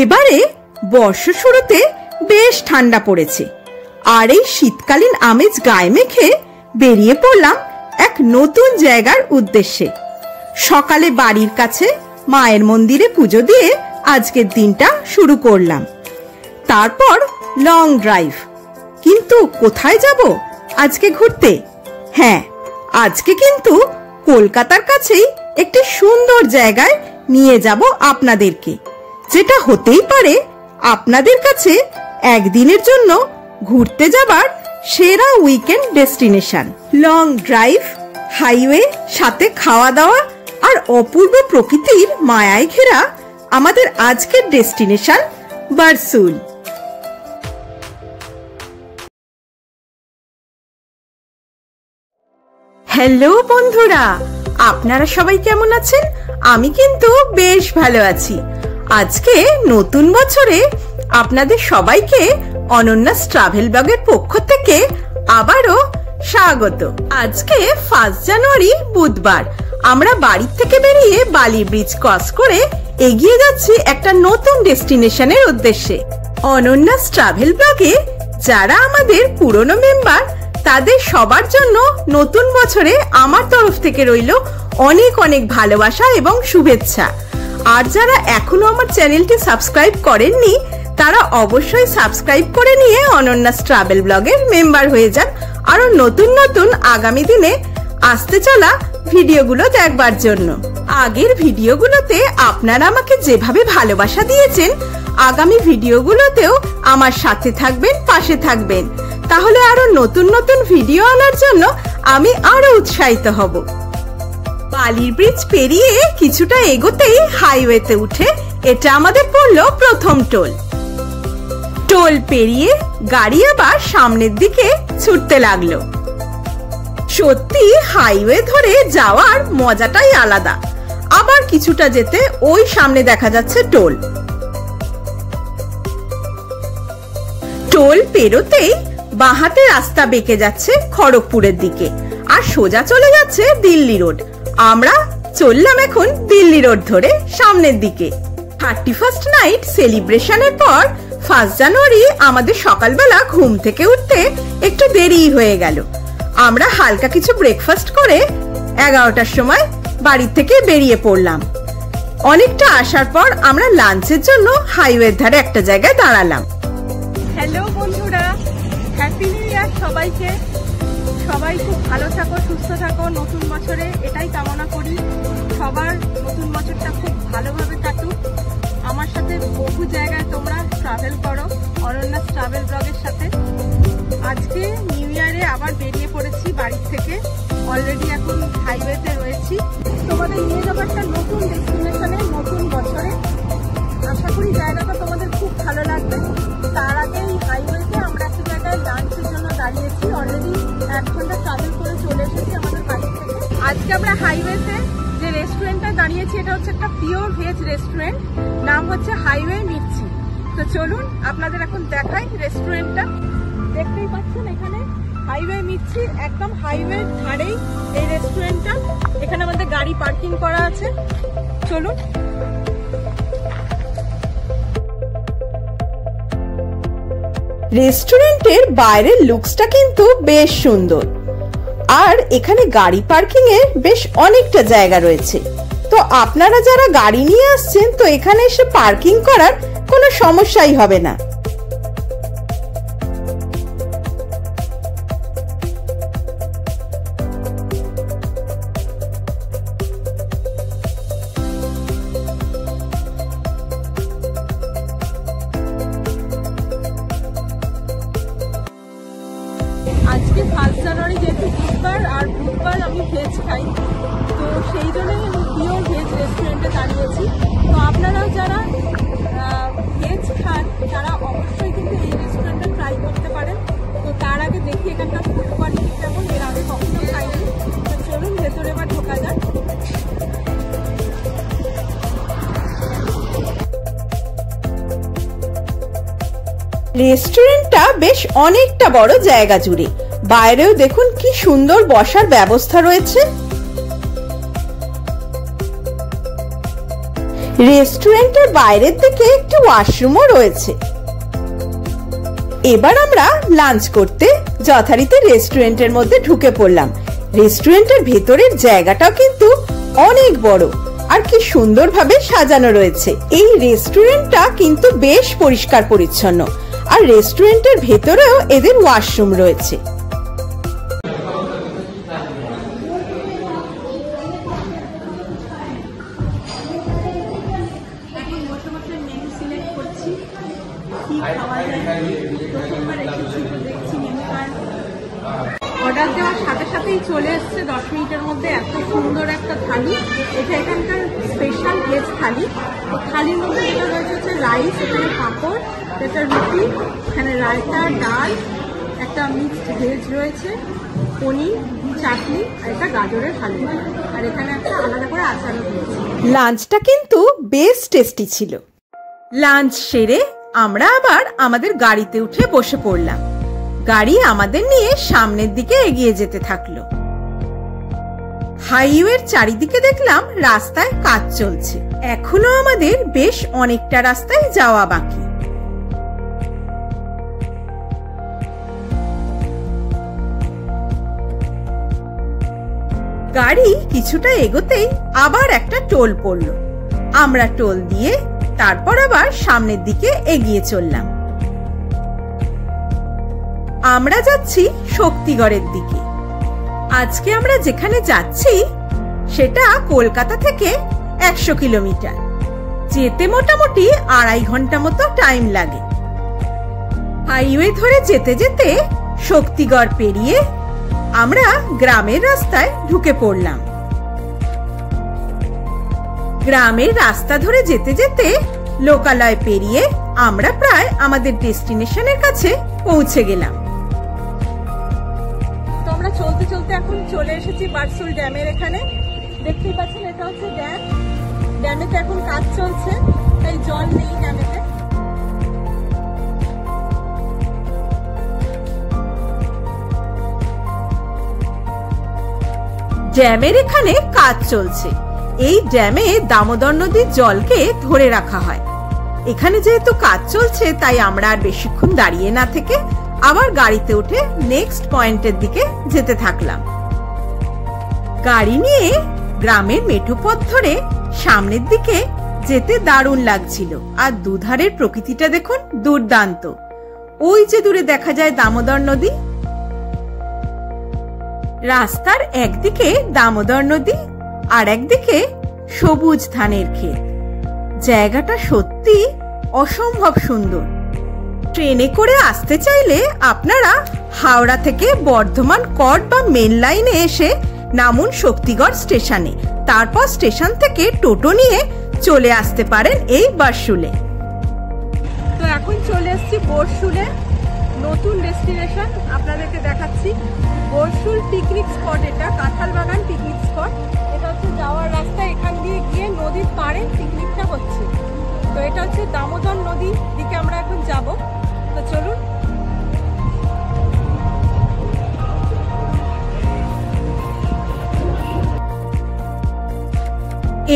এবারে বর্ষা শুরুতে বেশ ঠান্ডা পড়েছে, আর এই শীতকালীন আমেজ গায়ে মেখে বেরিয়ে পড়লাম এক নতুন জায়গার উদ্দেশ্যে। সকালে বাড়ির কাছে মায়ের মন্দিরে পুজো দিয়ে আজকের দিনটা শুরু করলাম। তারপর লং ড্রাইভ। কিন্তু কোথায় যাব আজকে ঘুরতে? হ্যাঁ, আজকে কিন্তু কলকাতার কাছেই একটি সুন্দর জায়গায় নিয়ে যাব আপনাদেরকে, যেটা হতেই পারে আপনাদের কাছে একদিনের জন্য ঘুরতে যাবার সেরা weekend destination. Long drive, highway, সাথে খাওয়া দাওয়া আর অপূর্ব প্রকৃতির মায়ায় ঘেরা আমাদের আজকের ডেস্টিনেশন বারসুল। হ্যালো বন্ধুরা, আপনারা সবাই কেমন আছেন? আমি কিন্তু বেশ ভালো আছি। আজকে নতুন বছরে আপনাদের সবাইকে অনন্যাস ট্রাভেল ব্লগের পক্ষ থেকে আবারও স্বাগত। আজকে 1 জানুয়ারি বুধবার। আমরা বাড়ি থেকে বেরিয়ে বালি ব্রিজ ক্রস করে এগিয়ে যাচ্ছি একটা নতুন ডেস্টিনেশনের উদ্দেশ্যে। অনন্যাস ট্রাভেল ব্লগে যারা আমাদের পুরনো মেম্বার, তাদের সবার জন্য নতুন বছরে আমার তরফ থেকে রইল অনেক অনেক ভালোবাসা এবং শুভেচ্ছা। আর যারা এখনো আমার চ্যানেলটি সাবস্ক্রাইব করেননি, তারা অবশ্যই সাবস্ক্রাইব করে নিয়ে অনন্যাস ট্রাভেল ব্লগের মেম্বার হয়ে যান, আরো নতুন নতুন আগামী দিনে আসতে চলা ভিডিওগুলো দেখবার জন্য। আগের ভিডিওগুলোতে আপনারা আমাকে যেভাবে ভালোবাসা দিয়েছেন, আগামী ভিডিওগুলোতেও আমার সাথে থাকবেন, পাশে থাকবেন। তাহলে আরো নতুন নতুন ভিডিও আনার জন্য আমি আরো উৎসাহিত হব। বালির ব্রিজ পেরিয়ে কিছুটা এগোতেই হাইওয়েতে উঠে এটা আমাদের পড়লো প্রথম টোল। টোল পেরিয়ে গাড়ি আবার সামনের দিকে ছুটতে লাগলো। সত্যি হাইওয়ে ধরে যাওয়ার মজাটাই আলাদা। আবার কিছুটা যেতে ওই সামনে দেখা যাচ্ছে টোল। টোল পেরোতেই বাঁহাতে রাস্তা বেঁকে যাচ্ছে খড়গপুরের দিকে, আর সোজা চলে যাচ্ছে দিল্লি রোড। আমরা চললাম এখন দিল্লি রোড ধরে সামনের দিকে। 31st নাইট সেলিব্রেশনের পর 1 জানুয়ারি আমাদের সকালবেলা ঘুম থেকে উঠতে একটু দেরি হয়ে গেল। আমরা হালকা কিছু ব্রেকফাস্ট করে 11টার সময় বাড়ি থেকে বেরিয়ে পড়লাম। অনেকটা আসার পর আমরা লাঞ্চের জন্য হাইওয়ের ধারে একটা জায়গায় দাঁড়ালাম। হ্যালো বন্ধুরা, হ্যাপি নিউ ইয়ার সবাইকে। সবাই খুব ভালো থাকো, সুস্থ থাকো। নতুন বছরে এটাই কামনা করি, সবার নতুন বছরটা খুব ভালোভাবে কাটুক। আমার সাথে বহু জায়গায় তোমরা ট্রাভেল করো অনন্যাস ট্রাভেল ব্লগের সাথে। আজকে নিউ ইয়ারে আবার বেরিয়ে পড়েছি বাড়ি থেকে। অলরেডি এখন হাইওয়েতে রয়েছি, তোমাদের নিয়ে যাবো একটা নতুন ডেস্টিনেশনে নতুন বছরে। আশা করি জায়গাটা তোমাদের খুব ভালো লাগবে। তার আগে এই হাইওয়েতে আমরা একটা জায়গায় লাঞ্চের জন্য দাঁড়িয়েছি। অলরেডি 1 ঘন্টা ট্রাভেল করে চলে এসেছি আমাদের বাড়ি থেকে। আজকে আমরা হাইওয়েতে যে রেস্টুরেন্টটা দাঁড়িয়েছি, এটা হচ্ছে একটা পিওর ভেজ রেস্টুরেন্ট, নাম হচ্ছে হাইওয়ে মির্চি। তো চলুন আপনাদের এখন দেখাই রেস্টুরেন্টটা। দেখতেই পাচ্ছেন এখানে হাইওয়ে মির্চি, একদম হাইওয়ে ধারেই এই রেস্টুরেন্টটা। এখানে আমাদের গাড়ি পার্কিং করা আছে। চলুন। রেস্টুরেন্টের বাইরের লুকসটা কিন্তু বেশ সুন্দর, আর এখানে গাড়ি পার্কিং এর বেশ অনেকটা জায়গা রয়েছে। তো আপনারা যারা গাড়ি নিয়ে আসছেন, তো এখানে এসে পার্কিং করার কোনো সমস্যাই হবে না। আজকে 1 জানুয়ারি যেহেতু বুধবার, আর বুধবার আমি ভেজ খাই, তো সেই জন্যই আমি পিওর ভেজ রেস্টুরেন্টে দাঁড়িয়েছি। তো আপনারাও যারা ভেজ খান, তারা অবশ্যই কিন্তু এই রেস্টুরেন্টটা ট্রাই করতে পারেন। তো তার আগে দেখি এখানকার ফুড কোয়ালিটি কেমন, এর আগে কখনো খাইনি। তো চলুন ভেতরে এবার ঢোকা যাক। রেস্টুরেন্টটা বেশ অনেকটা বড় জায়গা জুড়ে। বাইরেও দেখুন কি সুন্দর বসার ব্যবস্থা রয়েছে। রেস্টুরেন্টের বাইরের দিকে একটি ওয়াশরুমও রয়েছে। এবার আমরা লাঞ্চ করতে যথারীতি রেস্টুরেন্টের মধ্যে ঢুকে পড়লাম। রেস্টুরেন্টের ভেতরের জায়গাটাও কিন্তু অনেক বড় আর কি সুন্দরভাবে সাজানো রয়েছে। এই রেস্টুরেন্টটা কিন্তু বেশ পরিষ্কার পরিচ্ছন্ন, আর রেস্টুরেন্টের ভেতরেও এদের ওয়াশরুম রয়েছে। অর্ডার দেওয়ার সাথে সাথেই চলে এসছে 10 মিনিটের মধ্যে এত সুন্দর একটা থালি। এটা এখানকার স্পেশাল ভেজ থালি। তো থালির মধ্যে যেটা রয়েছে হচ্ছে রাইস, এখানে পাঁপড়, এটা রুটি, এখানে রায়তা, ডাল, একটা মিক্সড ভেজ রয়েছে, পনির, চাটনি আর একটা গাজরের হালুয়া, আর এখানে একটা আলাদা করে আচারও রয়েছে। লাঞ্চটা কিন্তু বেশ টেস্টি ছিল। লাঞ্চ সেরে আমরা আবার আমাদের গাড়িতে উঠে বসে পড়লাম। গাড়ি আমাদের নিয়ে সামনের দিকে এগিয়ে যেতে থাকলো। হাইওয়ের চারিদিকে দেখলাম রাস্তায় কাজ চলছে। এখনো আমাদের বেশ অনেকটা রাস্তায় যাওয়া বাকি। গাড়ি কিছুটা এগোতেই আবার একটা টোল পড়লো। আমরা টোল দিয়ে তারপর আবার সামনের দিকে এগিয়ে চললাম। আমরা যাচ্ছি শক্তিগড়ের দিকে। আজকে আমরা যেখানে যাচ্ছি সেটা কলকাতা থেকে 100 কিলোমিটার। যেতে মোটামুটি 2.5 ঘন্টা মতো টাইম লাগে। হাইওয়ে ধরে যেতে যেতে শক্তিগড় পেরিয়ে আমরা গ্রামের রাস্তায় ঢুকে পড়লাম। গ্রামের রাস্তা ধরে যেতে যেতে লোকালয় পেরিয়ে আমরা প্রায় আমাদের ডেস্টিনেশনের কাছে পৌঁছে গেলাম। তো আমরা চলতে চলতে এখন চলে এসেছি বারসুল ড্যামের এখানে। দেখতেই পাচ্ছেন এটা হচ্ছে ড্যাম। ড্যামেতে এখন কাজ চলছে, তাই জল নেই ড্যামেতে। ড্যামের এখানে কাজ চলছে। এই ড্যামে দামোদর নদীর জলকে ধরে রাখা হয়। এখানে যেহেতু কাজ চলছে তাই আমরা আর বেশিক্ষণ দাঁড়িয়ে না থেকে আবার গাড়িতে উঠে নেক্সট পয়েন্টের দিকে যেতে থাকলাম। গাড়ি নিয়ে গ্রামের মেঠো পথ ধরে সামনের দিকে যেতে দারুণ লাগছিল। আর দুধারের প্রকৃতিটা দেখুন দুর্দান্ত। ওই যে দূরে দেখা যায় দামোদর নদী। রাস্তার একদিকে দামোদর নদী আর একদিকে সবুজ ধানের ক্ষেত। জায়গাটা সত্যি অসম্ভব সুন্দর। ট্রেনে করে আসতে চাইলে আপনারা হাওড়া থেকে বর্ধমান কট বা মেন লাইনে এসে নামুন শক্তিগড় স্টেশনে। তারপর স্টেশন থেকে টোটো নিয়ে চলে আসতে পারেন এই বারসুলে। তো এখন চলে এসেছি বরসুলে, নতুন ডেস্টিনেশন আপনাদেরকে দেখাচ্ছি। বরসুল পিকনিক স্পট, এটা কাঁঠাল বাগান পিকনিক স্পট। এটা হচ্ছে যাওয়ার রাস্তা, এখান দিয়ে গিয়ে নদীর পাড়ে পিকনিকটা হচ্ছে। তো এটা হচ্ছে দামোদর নদীর দিকে আমরা এখন যাব। তো চলুন।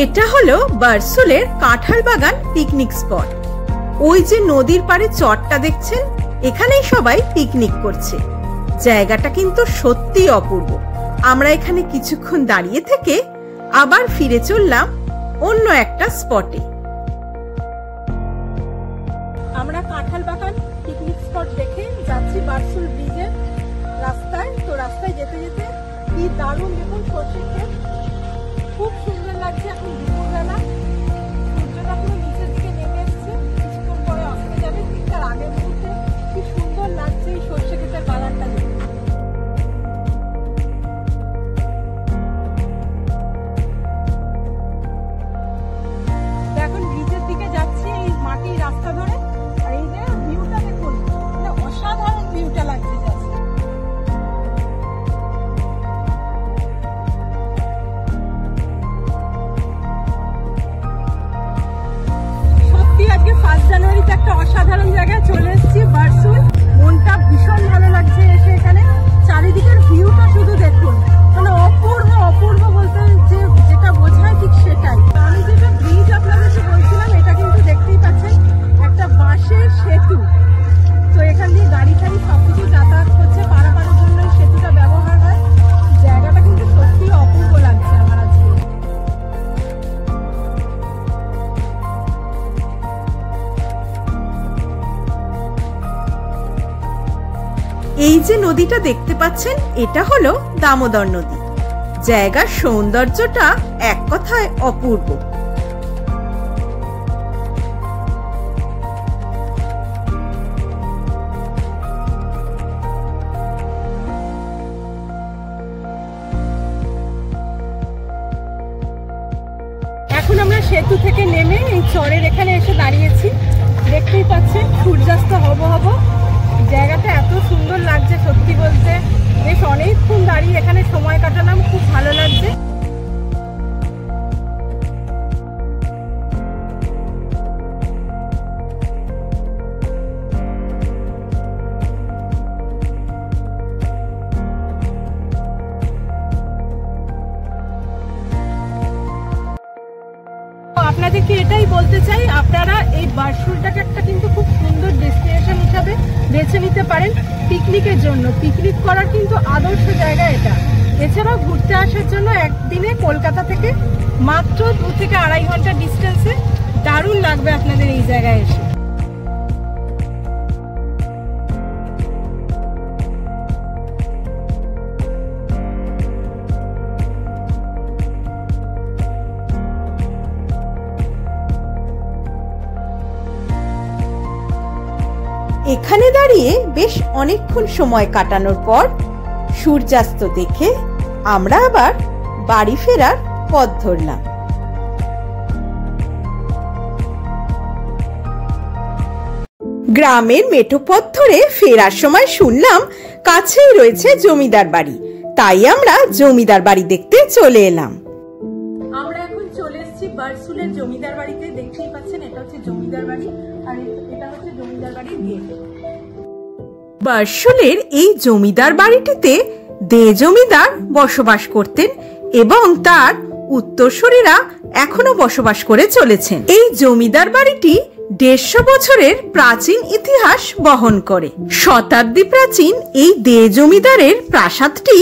এটা হলো বারসুলের কাঁঠাল বাগান পিকনিক স্পট। ওই যে নদীর পাড়ে চরটা দেখছেন, এখানেই সবাই পিকনিক করছে। জায়গাটা কিন্তু সত্যি অপূর্ব। আমরা এখানে কিছুক্ষণ দাঁড়িয়ে থেকে আবার ফিরে চললাম অন্য একটা স্পটে। আমরা কাঁঠাল বাগান পিকনিক স্পট দেখে যাচ্ছি বারসুল ব্রিজের রাস্তায়। তো রাস্তায় যেতে যেতে কি দারুণ দেখুন সর্ষের ক্ষেত, খুব সুন্দর লাগছে। এখন দুপুরবেলা, সূর্যটা পুরো নিচের দিকে নেমে এসছে, কিছুক্ষণ পরে আসতে যাবে। ঠিক তার আগের মুহূর্তে কি সুন্দর লাগছে এই সর্ষে ক্ষেতের বাগানটা দেখে। এখন ব্রিজের দিকে যাচ্ছি এই মাটির রাস্তা ধরে। আর এই যে ভিউটা দেখুন, অসাধারণ ভিউটা লাগছে। সত্যি আজকে 1 জানুয়ারিতে একটা অসাধারণ জায়গায় চলে এসেছি, বারসুল। মনটা ভীষণ ভালো লাগছে এসে এখানে। চারিদিকের ভিউটা শুধু দেখুন, মানে অপূর্ব। অপূর্ব বলতে যেটা বোঝায় ঠিক সেটাই। আমি যেটা ব্রিজ আপনাদেরকে বলছি এই যে নদীটা দেখতে পাচ্ছেন, এটা হলো দামোদর নদী। জায়গার সৌন্দর্যটা এক কথায় অপূর্ব। এখন আমরা সেতু থেকে নেমে এই চরের এখানে এসে দাঁড়িয়েছি। দেখতেই পাচ্ছেন সূর্যাস্ত হব হব। জায়গাটা এত সুন্দর লাগছে, সত্যি বলতে বেশ অনেকক্ষণ দাঁড়িয়ে এখানে সময় কাটালাম, খুব ভালো লাগছে। আপনাদেরকে এটাই বলতে চাই, আপনারা এই বারশুলটাকে একটা কিন্তু খুব সুন্দর ডেস্টিনেশন হিসাবে বেছে নিতে পারেন পিকনিকের জন্য। পিকনিক করার কিন্তু আদর্শ জায়গা এটা। এছাড়াও ঘুরতে আসার জন্য একদিনে কলকাতা থেকে মাত্র 2 থেকে 2.5 ঘন্টা ডিস্টেন্সে দারুণ লাগবে আপনাদের এই জায়গায় এসে। এখানে দাঁড়িয়ে বেশ অনেকক্ষণ সময় কাটানোর পর সূর্যাস্ত দেখে আমরা আবার বাড়ি ফেরার পথ ধরলাম। গ্রামের মেঠো পথ ধরে ফেরার সময় শুনলাম কাছেই রয়েছে জমিদার বাড়ি, তাই আমরা জমিদার বাড়ি দেখতে চলে এলাম। আমরা এখন চলে এসেছি বারশুলের জমিদার বাড়িতে। দেখতেই পাচ্ছেন এটা হচ্ছে জমিদার বাড়ি, আর এটা হচ্ছে জমিদার বাড়ির গেট। বারশুলের এই জমিদার বাড়িটিতে দে জমিদার বসবাস করতেন এবং তার উত্তরসূরিরা এখনো বসবাস করে চলেছেন। এই জমিদার বাড়িটি 150 বছরের প্রাচীন ইতিহাস বহন করে। শতাব্দী প্রাচীন এই দে জমিদারের প্রাসাদটি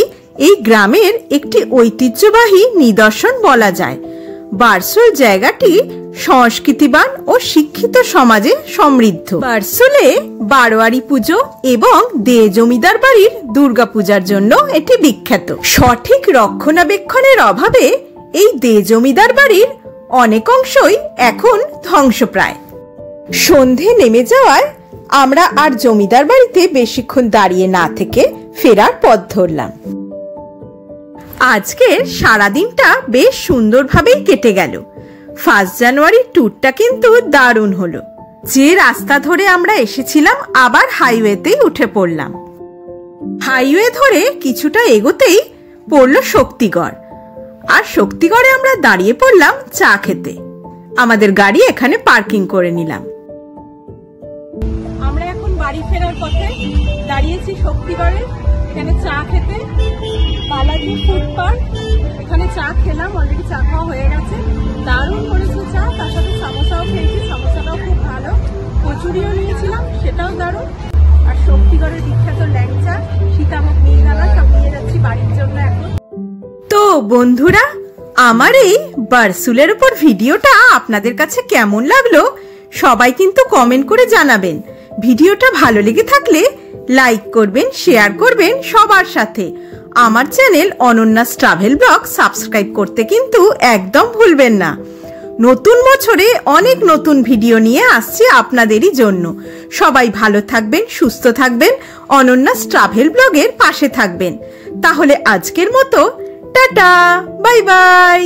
এই গ্রামের একটি ঐতিহ্যবাহী নিদর্শন বলা যায়। বারশুল জায়গাটি সংস্কৃতিবান ও শিক্ষিত সমাজে সমৃদ্ধ। বারশুলে বারোয়ারি পুজো এবং দে জমিদার বাড়ির দুর্গাপূজার জন্য এটি বিখ্যাত। সঠিক রক্ষণাবেক্ষণের অভাবে এই দে জমিদার বাড়ির অনেক অংশই এখন ধ্বংসপ্রায়। সন্ধে নেমে যাওয়ায় আমরা আর জমিদার বাড়িতে বেশিক্ষণ দাঁড়িয়ে না থেকে ফেরার পথ ধরলাম। আজকের সারাদিনটা বেশ সুন্দরভাবেই কেটে গেল। 1 জানুয়ারির ট্যুরটা কিন্তু দারুণ হলো। যে রাস্তা ধরে আমরা এসেছিলাম আবার হাইওয়েতেই উঠে পড়লাম। হাইওয়ে ধরে কিছুটা এগোতেই পড়লো শক্তিগড়, আর শক্তিগড়ে আমরা দাঁড়িয়ে পড়লাম চা খেতে। আমাদের গাড়ি এখানে পার্কিং করে নিলাম। আমরা এখন বাড়ি ফেরার পথে দাঁড়িয়েছি শক্তিগড়ে, এখানে চা খেতে। বালাজি ফুড পার্ক, এখানে চা খেলাম, অলরেডি চা খাওয়া হয়ে গেছে। দারুণ করেছে চা, তার সাথে সামোসাও খেয়েছি, সামোসাটাও খুব ভালো। কচুরিও নিয়েছিলাম, সেটাও দারুণ। আর শক্তিগড়ের বিখ্যাত ল্যাংচা, সীতাভোগ, মিহিদানা সব নিয়ে যাচ্ছি বাড়ির জন্য এখন। তো বন্ধুরা, আমার এই বারশুলের উপর ভিডিওটা আপনাদের কাছে কেমন লাগলো সবাই কিন্তু কমেন্ট করে জানাবেন। ভিডিওটা ভালো লেগে থাকলে লাইক করবেন, শেয়ার করবেন সবার সাথে। আমার চ্যানেল অনন্যাস ট্রাভেল ব্লগ সাবস্ক্রাইব করতে কিন্তু একদম ভুলবেন না। নতুন বছরে অনেক নতুন ভিডিও নিয়ে আসছি আপনাদেরই জন্য। সবাই ভালো থাকবেন, সুস্থ থাকবেন, অনন্যাস ট্রাভেল ব্লগের পাশে থাকবেন। তাহলে আজকের মতো টাটা, বাই বাই।